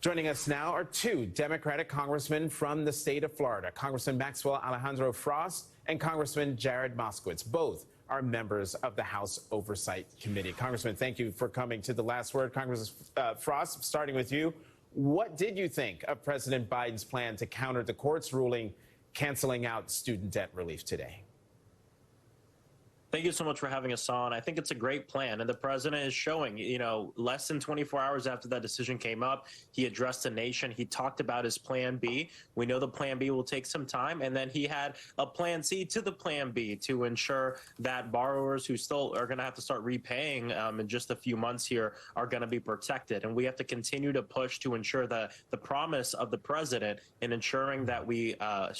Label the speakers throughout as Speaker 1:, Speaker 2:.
Speaker 1: Joining us now are two Democratic congressmen from the state of Florida, Congressman Maxwell Frost and Congressman Jared Moskowitz. Both are members of the House Oversight Committee. Congressman, thank you for coming to The Last Word. Congressman Frost, starting with you, what did you think of President Biden's plan to counter the court's ruling canceling out student debt relief today?
Speaker 2: Thank you so much for having us on. I think it's a great plan, and the president is showing, less than 24 hours after that decision came up, he addressed the nation. He talked about his plan B. We know the plan B will take some time, and then he had a plan C to the plan B to ensure that borrowers who still are going to have to start repaying in just a few months here are going to be protected. And we have to continue to push to ensure that the promise of the president in ensuring that we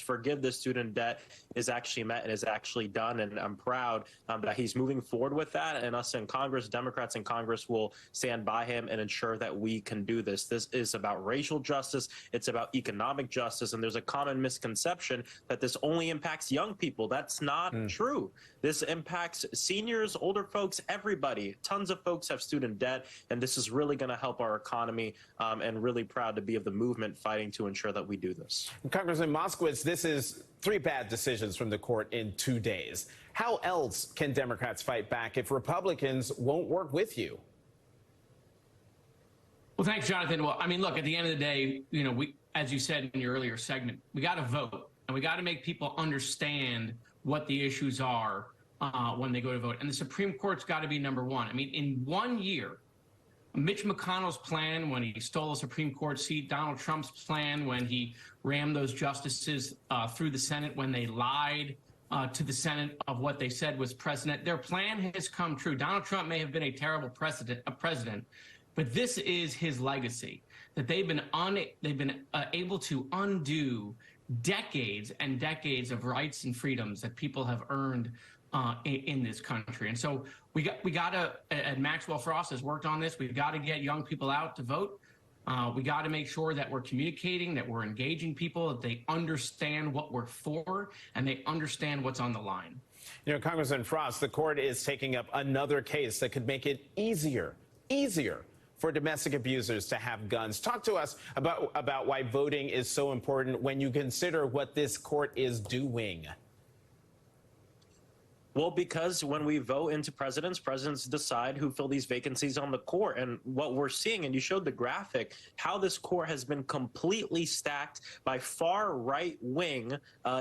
Speaker 2: forgive the student debt is actually met and is actually done. And I'm proud that he's moving forward with that, and us in Congress, Democrats in Congress, will stand by him and ensure that we can do this. This is about racial justice. It's about economic justice, and there's a common misconception that this only impacts young people. That's not true. This impacts seniors, older folks, everybody. Tons of folks have student debt, and this is really going to help our economy, and really proud to be of the movement fighting to ensure that we do this.
Speaker 1: Congressman Moskowitz, this is 3 bad decisions from the court in 2 days. How else can Democrats fight back if Republicans won't work with you?
Speaker 3: Well, thanks, Jonathan. Well, I mean, look, at the end of the day, we, as you said in your earlier segment, we got to vote, and we got to make people understand what the issues are when they go to vote. And the Supreme Court's got to be number one. I mean, in 1 year, Mitch McConnell's plan when he stole a Supreme Court seat, Donald Trump's plan when he rammed those justices through the Senate when they lied to the Senate of what they said was precedent. Their plan has come true. Donald Trump may have been a terrible president, but this is his legacy, that they've been able to undo decades and decades of rights and freedoms that people have earned in this country. And so we got to, and Maxwell Frost has worked on this, we've got to get young people out to vote. We got to make sure that we're communicating, that we're engaging people, that they understand what we're for, and they understand what's on the line.
Speaker 1: Congressman Frost, the court is taking up another case that could make it easier for domestic abusers to have guns. Talk to us about why voting is so important when you consider what this court is doing.
Speaker 2: Well, because when we vote into presidents decide who fill these vacancies on the court. And what we're seeing, and you showed the graphic, how this court has been completely stacked by far right-wing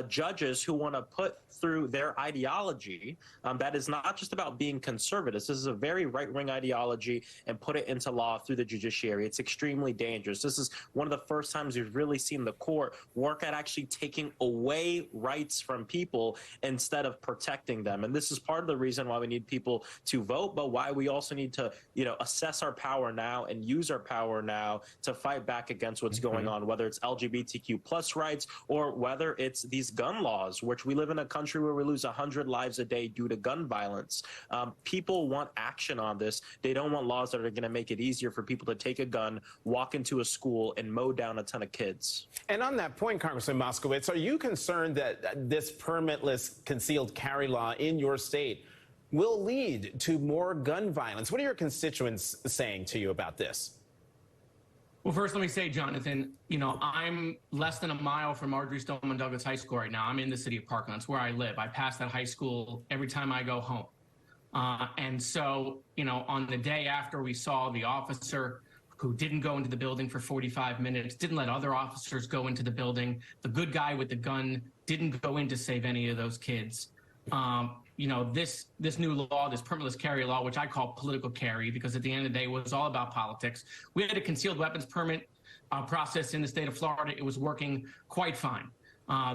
Speaker 2: judges who want to put through their ideology that is not just about being conservative. This is a very right-wing ideology, and put it into law through the judiciary. It's extremely dangerous. This is one of the first times we've really seen the court work at actually taking away rights from people instead of protecting them. And this is part of the reason why we need people to vote, but why we also need to, assess our power now and use our power now to fight back against what's going on, whether it's LGBTQ plus rights or whether it's these gun laws, which we live in a country where we lose 100 lives a day due to gun violence. People want action on this. They don't want laws that are going to make it easier for people to take a gun, walk into a school, and mow down a ton of kids.
Speaker 1: And on that point, Congressman Moskowitz, are you concerned that this permitless concealed carry law in your state will lead to more gun violence? What are your constituents saying to you about this?
Speaker 3: Well, first, let me say, Jonathan, I'm less than a mile from Marjory Stoneman Douglas High School right now. I'm in the city of Parkland. It's where I live. I pass that high school every time I go home. And so, on the day after we saw the officer who didn't go into the building for 45 minutes, didn't let other officers go into the building, the good guy with the gun didn't go in to save any of those kids. This new law, this permitless carry law, which I call political carry, because at the end of the day, it was all about politics. We had a concealed weapons permit process in the state of Florida. It was working quite fine.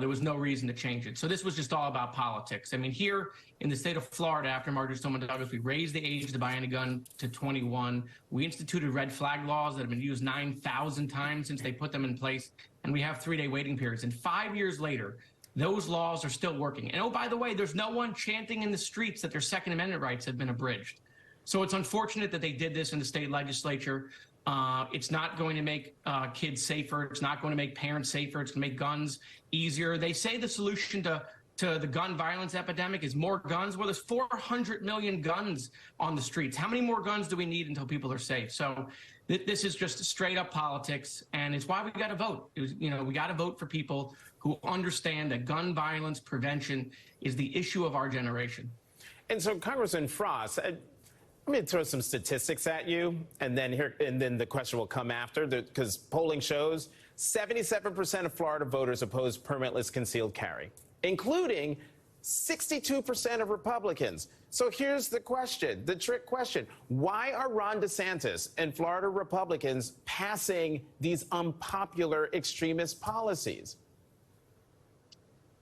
Speaker 3: There was no reason to change it. So this was just all about politics. I mean, here in the state of Florida, after Marjory Stoneman Douglas, we raised the age to buy any gun to 21. We instituted red flag laws that have been used 9,000 times since they put them in place. And we have 3-day waiting periods. And 5 years later, those laws are still working. And oh, by the way, there's no one chanting in the streets that their Second Amendment rights have been abridged. So it's unfortunate that they did this in the state legislature. It's not going to make kids safer. It's not going to make parents safer. It's going to make guns easier. They say the solution to the gun violence epidemic is more guns. Well, there's 400 million guns on the streets. How many more guns do we need until people are safe? So This is just straight up politics, and it's why we got to vote. We got to vote for people who understand that gun violence prevention is the issue of our generation.
Speaker 1: And so, Congressman Frost, let me throw some statistics at you, and then the question will come after, because polling shows 77% of Florida voters oppose permitless concealed carry, including 62% of Republicans. So here's the question, the trick question. Why are Ron DeSantis and Florida Republicans passing these unpopular extremist policies?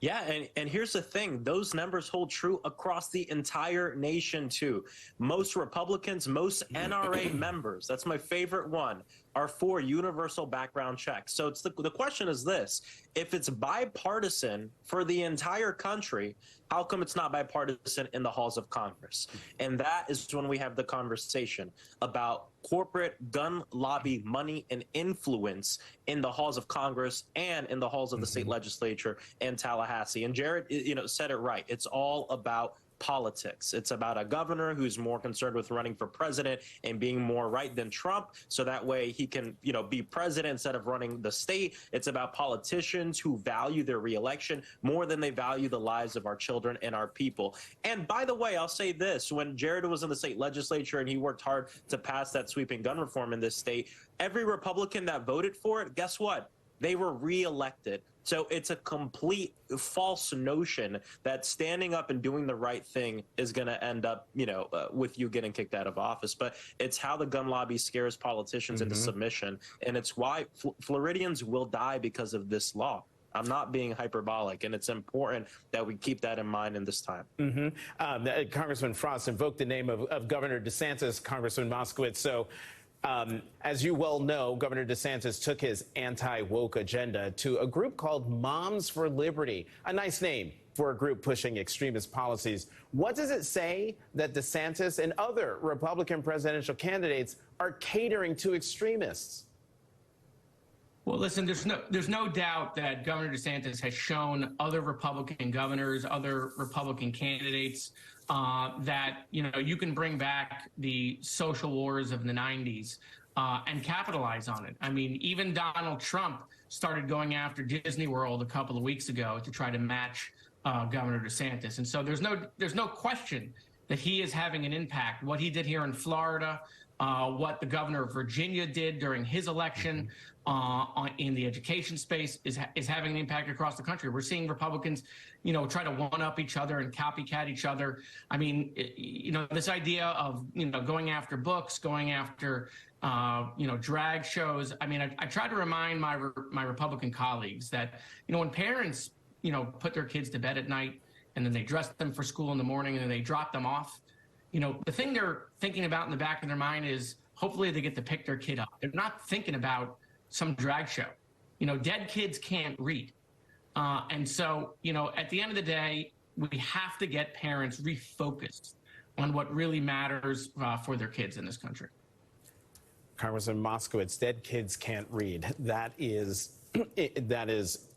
Speaker 2: Yeah, and here's the thing. Those numbers hold true across the entire nation, too. Most Republicans, most NRA members, that's my favorite one, are for universal background checks. So the question is this. If it's bipartisan for the entire country, how come it's not bipartisan in the halls of Congress? And that is when we have the conversation about corporate gun lobby money and influence in the halls of Congress and in the halls of the state legislature and Tallahassee. And Jared, said it right. It's all about politics. It's about a governor who's more concerned with running for president and being more right than Trump, so that way he can, be president instead of running the state. It's about politicians who value their reelection more than they value the lives of our children and our people. And by the way, I'll say this, when Jared was in the state legislature and he worked hard to pass that sweeping gun reform in this state, every Republican that voted for it, guess what? They were reelected. So it's a complete false notion that standing up and doing the right thing is going to end up, with you getting kicked out of office. But it's how the gun lobby scares politicians into submission. And it's why Floridians will die because of this law. I'm not being hyperbolic, and it's important that we keep that in mind in this time.
Speaker 1: Congressman Frost invoked the name of Governor DeSantis, Congressman Moskowitz. So as you well know, Governor DeSantis took his anti-woke agenda to a group called Moms for Liberty, a nice name for a group pushing extremist policies. What does it say that DeSantis and other Republican presidential candidates are catering to extremists?
Speaker 3: Well, listen, there's no doubt that Governor DeSantis has shown other Republican governors, other Republican candidates, that, you can bring back the social wars of the 90s and capitalize on it. I mean, even Donald Trump started going after Disney World a couple of weeks ago to try to match Governor DeSantis. And so there's no question that he is having an impact. What he did here in Florida, what the governor of Virginia did during his election in the education space is having an impact across the country. We're seeing Republicans, try to one-up each other and copycat each other. I mean, this idea of, going after books, going after, drag shows. I mean, I try to remind my Republican colleagues that, when parents, put their kids to bed at night and then they dress them for school in the morning and then they drop them off, the thing they're thinking about in the back of their mind is hopefully they get to pick their kid up. They're not thinking about some drag show. Dead kids can't read. And so, at the end of the day, we have to get parents refocused on what really matters for their kids in this country.
Speaker 1: Congressman Moskowitz, dead kids can't read. That is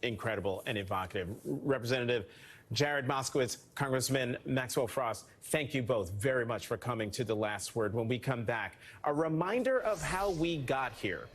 Speaker 1: incredible and evocative. Representative Jared Moskowitz, Congressman Maxwell Frost, thank you both very much for coming to The Last Word. When we come back, a reminder of how we got here.